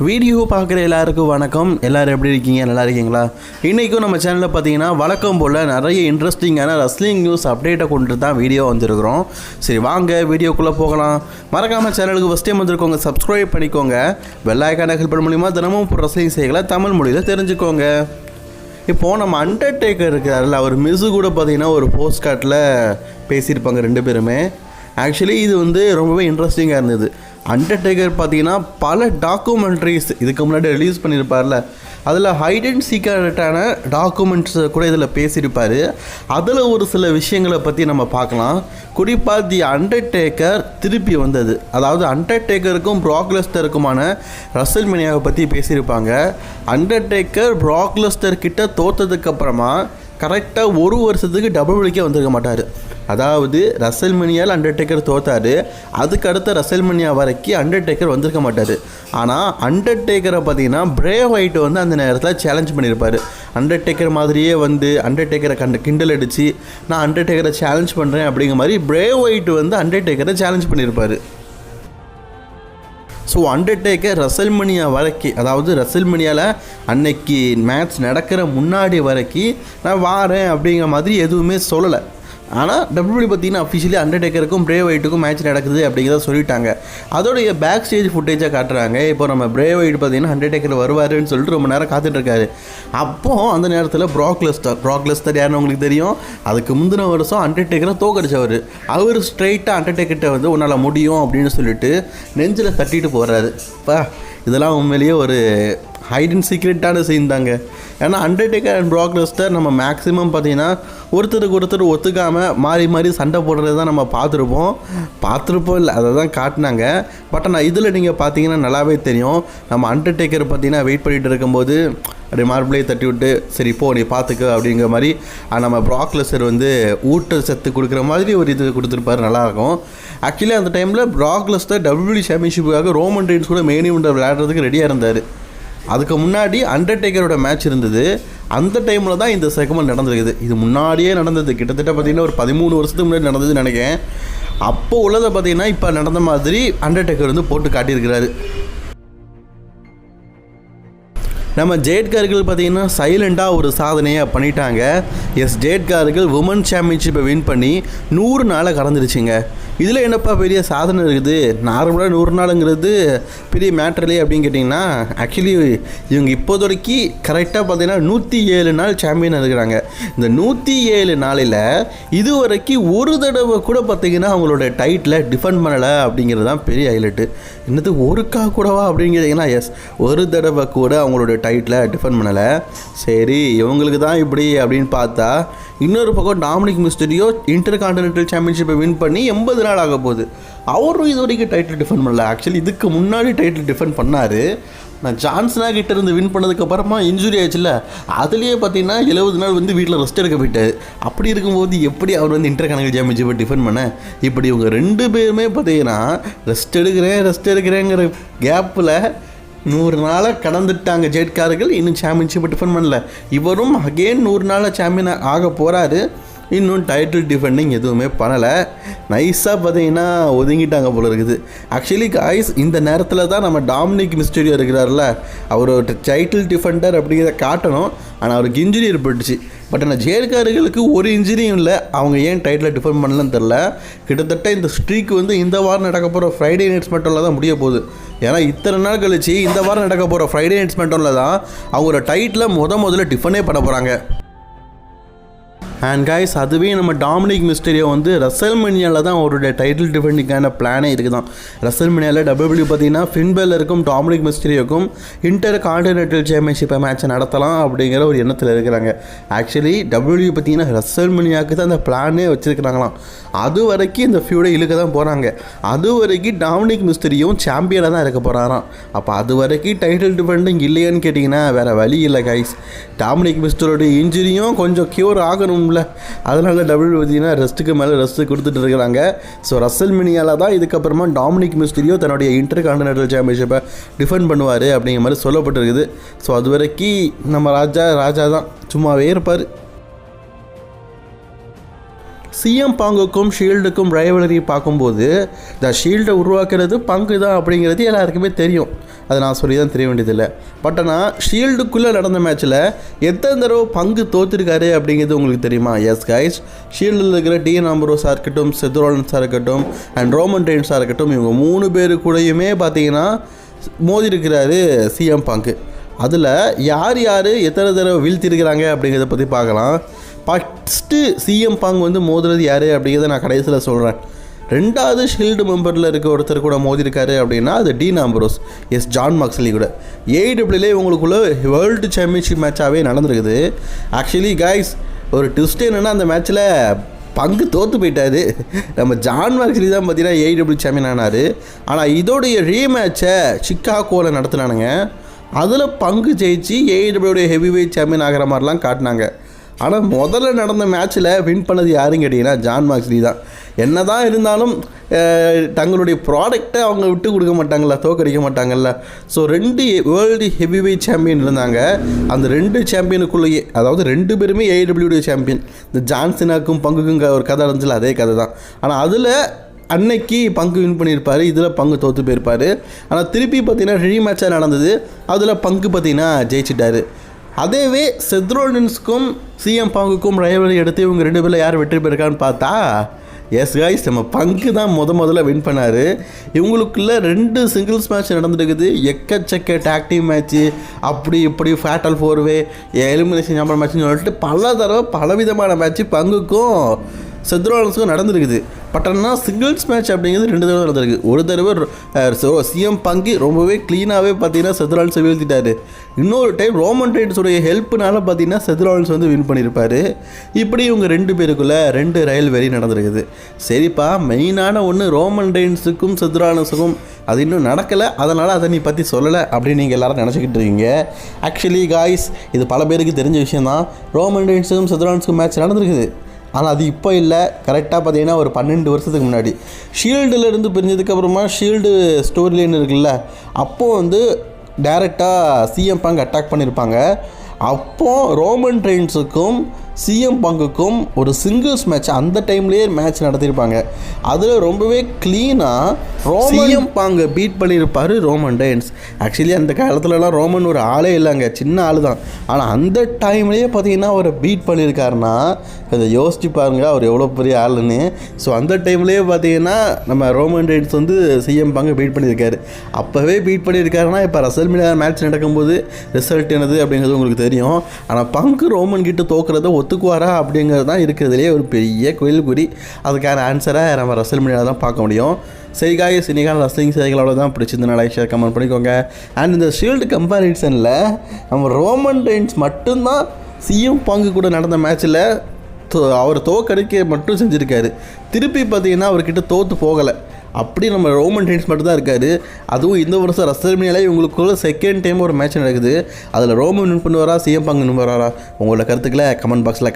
Video பார்க்குற எல்லாருக்கும் வணக்கம். எல்லோரும் எப்படி இருக்கீங்க? நல்லா இருக்கீங்களா? இன்றைக்கும் நம்ம சேனலில் பார்த்தீங்கன்னா வழக்கம் போல் நிறைய இன்ட்ரெஸ்டிங்கான ரெஸ்லிங் நியூஸ் அப்டேட்டை கொண்டு தான் வீடியோ வந்துருக்குறோம். சரி வாங்க வீடியோக்குள்ளே போகலாம். மறக்காமல் சேனலுக்கு ஃபஸ்ட் டைம் வந்துருக்கோங்க, சப்ஸ்கிரைப் பண்ணிக்கோங்க. பெல் ஐகானை கிளிக் பண்ண மூலிமா தினமும் இப்போ ரெஸ்லிங் செய்யலை தமிழ் மொழியில் தெரிஞ்சுக்கோங்க. இப்போது நம்ம அண்டர்டேக்கர் இருக்கிறாரில்ல, அவர் மிஸ்ஸு கூட பார்த்தீங்கன்னா ஒரு போஸ்ட் கார்ட்டில் பேசியிருப்பாங்க ரெண்டு பேருமே. ஆக்சுவலி இது ரொம்பவே இன்ட்ரெஸ்டிங்காக இருந்தது. அண்டர்டேக்கர் பார்த்தீங்கன்னா பல டாக்குமெண்ட்ரிஸ் இதுக்கு முன்னாடி ரிலீஸ் பண்ணியிருப்பார்ல, அதில் ஹைட் அண்ட் சீக்ரெட்டான டாக்குமெண்ட்ஸ் கூட இதில் பேசியிருப்பார். அதில் ஒரு சில விஷயங்களை பற்றி நம்ம பார்க்கலாம். குறிப்பாக தி அண்டர்டேக்கர் திருப்பி வந்தது, அதாவது அண்டர்டேக்கருக்கும் ப்ராக் லெஸ்னருக்குமான ரெஸ்ல்மேனியாவை பற்றி பேசியிருப்பாங்க. அண்டர்டேக்கர் ப்ராக் லெஸ்னர் கிட்ட தோற்றதுக்கப்புறமா கரெக்டாக ஒரு வருஷத்துக்கு டபிள்யூடபிள்யூக்கே வந்திருக்க மாட்டார். அதாவது ரெஸ்ல்மேனியாவில் அண்டர்டேக்கர் தோத்தார், அதுக்கு அடுத்த ரெஸ்ல்மேனியா வரைக்கும் அண்டர்டேக்கர் வந்திருக்க மாட்டார். ஆனால் அண்டர்டேக்கரை பார்த்தீங்கன்னா பிரே ஒயிட் அந்த நேரத்தில் சேலஞ்ச் பண்ணியிருப்பார். அண்டர்டேக்கர் மாதிரியே அண்டர்டேக்கரை கிண்டல் அடித்து நான் அண்டர்டேக்கரை சேலஞ்ச் பண்ணுறேன் அப்படிங்கிற மாதிரி பிரே ஒயிட் அண்டர்டேக்கரை சேலஞ்ச் பண்ணியிருப்பார். ஸோ அண்டர்டேக்கர் ரெஸ்ல்மேனியா வரைக்கும், அதாவது ரெஸ்ல்மேனியாவில் அன்னைக்கு மேட்ச் நடக்கிற முன்னாடி வரைக்கும் நான் வாரேன் அப்படிங்கிற மாதிரி எதுவுமே சொல்லலை. ஆனால் டபிள்யூடபிள்யூ பார்த்தீங்கன்னா அஃபிஷியலி அண்டர்டேக்கருக்கும் பிரே ஒயிட்டுக்கும் மேட்ச் நடக்குது அப்படிங்கிறத சொல்லிட்டாங்க. அதோடைய பேக் ஸ்டேஜ் ஃபுட்டேஜாக காட்டுறாங்க. இப்போ நம்ம பிரே ஒயிட் பார்த்தீங்கன்னா அண்டர்டேக்கர் வருவாருன்னு சொல்லிட்டு ரொம்ப நேரம் காத்துட்ருக்காரு. அப்போது அந்த நேரத்தில் ப்ராக் லெஸ்னர் யாருன்னு உங்களுக்கு தெரியும். அதுக்கு முந்தின வருஷம் அண்டர்டேக்கரை தோக்கடிச்சவர். அவர் ஸ்ட்ரைட்டாக அண்டர்டேக்கர்கிட்ட உன்னால் முடியும் அப்படின்னு சொல்லிட்டு நெஞ்சில் தட்டிட்டு போகிறாரு. இப்போ இதெல்லாம் உண்மையிலேயே ஒரு ஹைட் அண்ட் சீக்ரெட்டான சீன் தாங்க. ஏன்னா அண்டர்டேக்கர் அண்ட் ப்ராக் லெஸ்னர் நம்ம மேக்ஸிமம் பார்த்தீங்கன்னா ஒருத்தருக்கு ஒருத்தர் ஒத்துக்காமல் மாறி மாறி சண்டை போடுறது தான் நம்ம பார்த்துருப்போம் இல்லை, அதை தான் காட்டினாங்க. பட் ஆனால் இதில் நீங்கள் பார்த்தீங்கன்னா நல்லாவே தெரியும். நம்ம அண்டர்டேக்கர் பார்த்தீங்கன்னா வெயிட் பண்ணிகிட்டு இருக்கும்போது அப்படி மார்பிளையை தட்டி விட்டு சரி போ நீ பார்த்துக்க அப்படிங்கிற மாதிரி நம்ம ப்ராக் லெஸ்னர் ஊட்ட சத்து கொடுக்குற மாதிரி ஒரு இது கொடுத்துருப்பாரு, நல்லாயிருக்கும். ஆக்சுவலி அந்த டைமில் ப்ராக் லெஸ்னர் டபிள்யூடபிள்யூ சாம்பியன்ஷிப்புக்காக ரோமன் ரெயின்ஸ் கூட மெயின் ஈவென்ட் விளையாடுறதுக்கு ரெடியாக இருந்தார். அதுக்கு முன்னாடி அண்டர்டேக்கரோட மேட்ச் இருந்தது. அந்த டைமில் தான் இந்த செக்மெண்ட் நடந்திருக்குது. இது முன்னாடியே நடந்தது, கிட்டத்தட்ட பார்த்திங்கன்னா ஒரு 13 வருஷத்துக்கு முன்னாடி நடந்ததுன்னு நினைக்கிறேன். அப்போது உள்ளதை பார்த்திங்கன்னா இப்போ நடந்த மாதிரி அண்டர்டேக்கர் போட்டு காட்டியிருக்கிறாரு. நம்ம ஜேட் கார்கள் பார்த்திங்கன்னா சைலண்டாக ஒரு சாதனையை பண்ணிட்டாங்க. ஜேட் கார்கள் உமன் சாம்பியன்ஷிப்பை வின் பண்ணி 100 நாளை கடந்துருச்சுங்க. இதில் என்னப்பா பெரிய சாதனை இருக்குது? நார்மலாக 100 நாளுங்கிறது பெரிய மேட்டர்லே அப்படின்னு கேட்டிங்கன்னா, ஆக்சுவலி இவங்க இப்போதைக்கு கரெக்டாக பார்த்தீங்கன்னா 107 நாள் சாம்பியனாக இருக்கிறாங்க. இந்த 107 நாளில் இதுவரைக்கும் ஒரு தடவை கூட பார்த்திங்கன்னா அவங்களோட டைட்டில் டிஃபெண்ட் பண்ணலை அப்படிங்கிறது தான் பெரிய ஹைலைட்டு. என்னது ஒருக்கா கூடவா அப்படின்னு கேட்டிங்கன்னா, ஒரு தடவை கூட அவங்களோட டைட்டில் டிஃபெண்ட் பண்ணலை. சரி இவங்களுக்கு தான் இப்படி அப்படின்னு பார்த்தா, இன்னொரு பக்கம் டாமினிக் மிஸ்டரியோ இன்டர் கான்டினென்டல் சாம்பியன்ஷிப்பை வின் பண்ணி 80 நாள் ஆக போகுது. அவரும் இது வரைக்கும் டைட்டில் டிஃபெண்ட் பண்ணல. ஆக்சுவலி இதுக்கு முன்னாடி டைட்டில் டிஃபெண்ட் பண்ணார். நான் ஜான்சனா கிட்ட இருந்து வின் பண்ணதுக்கப்புறமா இன்ஜுரி ஆச்சுல்ல, அதுலேயே பார்த்தீங்கன்னா 70 நாள் வீட்டில் ரெஸ்ட் எடுக்க போயிட்டார். அப்படி இருக்கும்போது எப்படி அவர் இன்டர் கான்டினென்டல் சாம்பியன்ஷிப்பை டிஃபெண்ட் பண்ண? இப்படி இவங்க ரெண்டு பேருமே பார்த்தீங்கன்னா ரெஸ்ட் எடுக்கிறேங்கிற கேப்பில் 100 நாளை கடந்துட்டாங்க ஜேட்கார்கள். இன்னும் சாம்பியன்ஷிப்பை டிஃபெண்ட் பண்ணல. இவரும் அகெயின் 100 நாளில் சாம்பியன் ஆக போகிறாரு. இன்னும் டைட்டில் டிஃபெண்டிங் எதுவுமே பண்ணலை. நைஸாக பார்த்தீங்கன்னா ஒதுங்கிட்டாங்க போல இருக்குது. ஆக்சுவலி காய்ஸ் இந்த நேரத்தில் தான் நம்ம டாமினிக் மிஸ்டீரியோ இருக்கிறார்ல, அவர் ஒரு டைட்டில் டிஃபெண்டர் அப்படிங்கிறத காட்டணும். ஆனால் அவருக்கு இன்ஜுரி ஏற்பட்டுச்சு. பட் ஆனால் ஜேட்கார்களுக்கு ஒரு இன்ஜுரியும் இல்லை. அவங்க ஏன் டைட்டில் டிஃபெண்ட் பண்ணலன்னு தெரில. கிட்டத்தட்ட இந்த ஸ்ட்ரீக் இந்த வாரம் நடக்க போகிற ஃப்ரைடே நைட் ஸ்மாக்டவுனில் தான் முடிய போகுது. ஏன்னா இத்தனை நாள் கழிச்சு இந்த வாரம் நடக்க போகிற ஃப்ரைடே நைட் ஸ்மாக்டவுனில் தான் அவங்களோட டைட்டில் முதல்ல டிஃபனே பண்ண போகிறாங்க. அண்ட் காய்ஸ் அதுவே நம்ம டாமினிக் மிஸ்டீரியோ ரெஸ்ல்மேனியாவில் தான் அவருடைய டைட்டில் டிஃபெண்டிங்கான பிளானே இருக்குது தான். ரெஸ்ல்மேனியாவில் டபிள்யூடபிள்யூ பார்த்தீங்கன்னா ஃபின் பெலருக்கும் டாமினிக் மிஸ்டீரியோக்கும் இன்டர் கான்டினென்டல் சாம்பியன்ஷிப்பை மேட்சை நடத்தலாம் அப்படிங்கிற ஒரு எண்ணத்தில் இருக்கிறாங்க. ஆக்சுவலி டபிள்யூடபிள்யூ பார்த்தீங்கன்னா ரெஸ்ல்மேனியாவுக்கு தான் அந்த பிளானே வச்சுருக்கிறாங்களாம். அது வரைக்கும் இந்த ஃபியூடை இழுக்க தான் போகிறாங்க. அது வரைக்கும் டாமினிக் மிஸ்டீரியோவும் சாம்பியனாக தான் இருக்க போகிறாராம். அப்போ அது வரைக்கும் டைட்டில் டிஃபெண்டிங் இல்லையான்னு கேட்டிங்கன்னா வேறு வழி இல்லை கைஸ். டாமினிக் மிஸ்டீரியோட இன்ஜுரியும் கொஞ்சம் க்யூர் ஆகணும்ல, அதனால டபிள்யூ பார்த்தீங்கன்னா ரெஸ்ட்டுக்கு மேலே ரெஸ்ட்டு கொடுத்துட்டு இருக்கிறாங்க. ஸோ ரெஸ்ல்மேனியாவில் தான் இதுக்கப்புறமா டாமினிக் மிஸ்டீரியோ தன்னுடைய இன்டர் கான்டினென்டல் சாம்பியன்ஷிப்பை டிஃபெண்ட் பண்ணுவார் அப்படிங்கிற மாதிரி சொல்லப்பட்டிருக்குது. ஸோ அது வரைக்கும் நம்ம ராஜா தான் சும்மாவே இருப்பார். சிஎம் பாங்குக்கும் ஷீல்டுக்கும் ரைவலரி பார்க்கும்போது இந்த ஷீல்டை உருவாக்குறது பங்கு தான் அப்படிங்கிறது எல்லாருக்குமே தெரியும். அதை நான் சொல்லி தான் தெரிய வேண்டியதில்லை. பட் ஆனால் ஷீல்டுக்குள்ளே நடந்த மேட்ச்சில் எத்தனை தடவை பங்கு தோற்றிருக்காரு அப்படிங்கிறது உங்களுக்கு தெரியுமா? எஸ் கைஸ், ஷீல்டில் இருக்கிற டிஎன் ஆம்ப்ரோஸாக இருக்கட்டும், செத் ரோலன்ஸாக இருக்கட்டும் அண்ட் ரோமன் ரெயின்ஸாக இருக்கட்டும், இவங்க 3 பேரு கூடயுமே பார்த்தீங்கன்னா மோதி இருக்கிறாரு சிஎம் பங்கு. அதில் யார் யார் எத்தனை தடவை வீழ்த்திருக்கிறாங்க அப்படிங்கிறத பற்றி பார்க்கலாம். ஃபஸ்ட்டு சிஎம் பங்கு வந்து மோதுறது யார் அப்படிங்கிறத நான் கடைசியில் சொல்கிறேன். 2வது ஷீல்டு மெம்பரில் இருக்க ஒருத்தர் கூட மோதிருக்காரு அப்படின்னா அது டீன் ஆம்ப்ரோஸ், எஸ் ஜான் மாக்ஸ்லி கூட. ஏடபிள்யூலே இவங்களுக்குள்ள வேர்ல்டு சாம்பியன்ஷிப் மேட்சாகவே நடந்திருக்குது. ஆக்சுவலி கைஸ், ஒரு ட்விஸ்ட் என்னென்னா அந்த மேட்ச்சில் பங்கு தோற்று போயிட்டாரு. நம்ம ஜான் மாக்ஸ்லி தான் பார்த்தீங்கன்னா ஏடபிள்யூ சாம்பியன் ஆனார். ஆனால் இதோடைய ரீமேட்சை சிக்காகோவில் நடத்துனானுங்க. அதில் பங்கு ஜெயிச்சு ஏடபிள்யூடைய ஹெவி வெயிட் சாம்பியன் ஆகிற மாதிரிலாம் காட்டினாங்க. ஆனால் முதல்ல நடந்த மேட்ச்சில் வின் பண்ணது யாருன்னு கேட்டிங்கன்னா ஜான் மாக்ஸ்லி தான். என்ன தான் இருந்தாலும் தங்களுடைய ப்ராடக்டை அவங்க விட்டு கொடுக்க மாட்டாங்கள்ல, தோக்கடிக்க மாட்டாங்கல்ல. So 2 world heavy weight champion இருந்தாங்க. அந்த 2 சாம்பியனுக்குள்ளேயே, அதாவது 2 பேருமே ஏடபிள்யூடைய சாம்பியன். இந்த ஜான்சினாக்கும் பங்குக்கும் ஒரு கதை இருந்துச்சுல, அதே கதை தான். ஆனால் அதில் அன்னைக்கு பங்கு வின் பண்ணியிருப்பார், இதில் பங்கு தோற்று போயிருப்பார். ஆனால் திருப்பி பார்த்தீங்கன்னா ரீமேட்சாக நடந்தது, அதில் பங்கு பார்த்தீங்கன்னா ஜெயிச்சிட்டாரு. அதேவே செத் ரோலன்ஸுக்கும் சிஎம் பங்குக்கும் ரைவலரி எடுத்து இவங்க 2 பேரில் யார் வெற்றி பெருக்கான்னு பார்த்தா எஸ் கைஸ், நம்ம பங்கு தான் முதல்ல வின் பண்ணார். இவங்களுக்குள்ள 2 சிங்கிள்ஸ் மேட்ச் நடந்துருக்குது. எக்கச்சக்க டாக் டீம் மேட்ச்சு, அப்படி இப்படி ஃபேட்டல் 4-வே, எலிமினேஷன் சாம்பியன் மேட்ச்னு சொல்லிட்டு பல தடவை பலவிதமான மேட்ச்சு பங்குக்கும் செத் ரோலன்ஸுக்கும் நடந்துருக்குது. பட் ஆனால் சிங்கிள்ஸ் மேட்ச் அப்படிங்கிறது 2 தடவை நடந்திருக்கு. ஒரு தடவை சிஎம் பங்கு ரொம்பவே க்ளீனாகவே பார்த்தீங்கன்னா செத் ரோலன்ஸை வீழ்த்திட்டார். இன்னொரு டைம் ரோமன் ரெயின்ஸுடைய ஹெல்ப்னால பார்த்தீங்கன்னா செத் ரோலன்ஸ் வந்து வின் பண்ணியிருப்பார். இப்படி இவங்க 2 பேருக்குள்ளே 2 ரைவலரி நடந்திருக்குது. சரிப்பா, மெயினான ஒன்று ரோமன் ரெயின்ஸுக்கும் செத் ரோலன்ஸுக்கும் அது இன்னும் நடக்கலை, அதனால் அதை நீ பற்றி சொல்லலை அப்படின்னு நீங்கள் எல்லோரும் நினச்சிக்கிட்டு இருக்கீங்க. ஆக்சுவலி காய்ஸ், இது பல பேருக்கு தெரிஞ்ச விஷயம் தான். ரோமன் ரெயின்ஸுக்கும் செத் ரோலன்ஸுக்கும் மேட்ச் நடந்திருக்குது. ஆனால் அது இப்போ இல்லை, கரெக்டாக பார்த்தீங்கன்னா ஒரு 12 வருஷத்துக்கு முன்னாடி ஷீல்டுலேருந்து பிரிஞ்சதுக்கப்புறமா ஷீல்டு ஸ்டோரி லைன் இருக்குல்ல, அப்போது வந்து டைரெக்டாக சிஎம் பங்க் அட்டாக் பண்ணியிருப்பாங்க. அப்போது ரோமன் ரெயின்ஸுக்கும் சிஎம் பங்குக்கும் ஒரு சிங்கிள்ஸ் மேட்ச் அந்த டைம்லேயே மேட்ச் நடத்தியிருப்பாங்க. அதில் ரொம்பவே க்ளீனாக சிஎம் பங்கை பீட் பண்ணியிருப்பார் ரோமன் ரெயின்ஸ். ஆக்சுவலி அந்த காலத்துலலாம் ரோமன் ஒரு ஆளே இல்லைங்க, சின்ன ஆள் தான். ஆனால் அந்த டைம்லேயே பார்த்தீங்கன்னா அவரை பீட் பண்ணியிருக்காருன்னா கொஞ்சம் யோசிச்சு பாருங்கள் அவர் எவ்வளோ பெரிய ஆளுன்னு. ஸோ அந்த டைம்லேயே பார்த்தீங்கன்னா நம்ம ரோமன் ரெயின்ஸ் வந்து சிஎம் பங்கை பீட் பண்ணியிருக்காரு. அப்போவே பீட் பண்ணியிருக்காருன்னா இப்போ ரெசல்மேனியா மேட்ச் நடக்கும்போது ரிசல்ட் என்னது அப்படிங்கிறது உங்களுக்கு தெரியும். ஆனால் பங்கு ரோமன் கிட்ட தோக்குறத ஒத்துக்குவாரா அப்படிங்கிறது தான் இருக்கிறதுலே ஒரு பெரிய கேள்விக்குறி. அதுக்கான ஆன்சராக நம்ம ரெசல்மேனியா தான் பார்க்க முடியும். சரி காய்ஸ், இன்னைக்கான ரெஸ்லிங் செய்திகளோட தான் பிடிச்சிருந்தா லைக் ஷேர் கமெண்ட் பண்ணிக்கோங்க. அண்ட் இந்த ஷீல்டு கம்பேரிசனில் நம்ம ரோமன் ரெயின்ஸ் மட்டும்தான் சிஎம் பங்கு கூட நடந்த மேட்ச்சில் அவர் தோக்கடிக்க மட்டும் செஞ்சுருக்காரு. திருப்பி பார்த்தீங்கன்னா அவர்கிட்ட தோற்று போகலை. அப்படி நம்ம ரோமன் ரெயின்ஸ் மட்டும் தான் இருக்காரு. அதுவும் இந்த வருஷம் ரெசல்மேனியாலே இவங்களுக்குள்ள செகண்ட் டைம் ஒரு மேட்ச் நடக்குது. அதில் ரோமன் வின் பண்ணுவாரா, சிஎம் பங்க் வின் பண்ணுவாரா? உங்களோட கருத்துக்களை கமெண்ட் பாக்ஸில்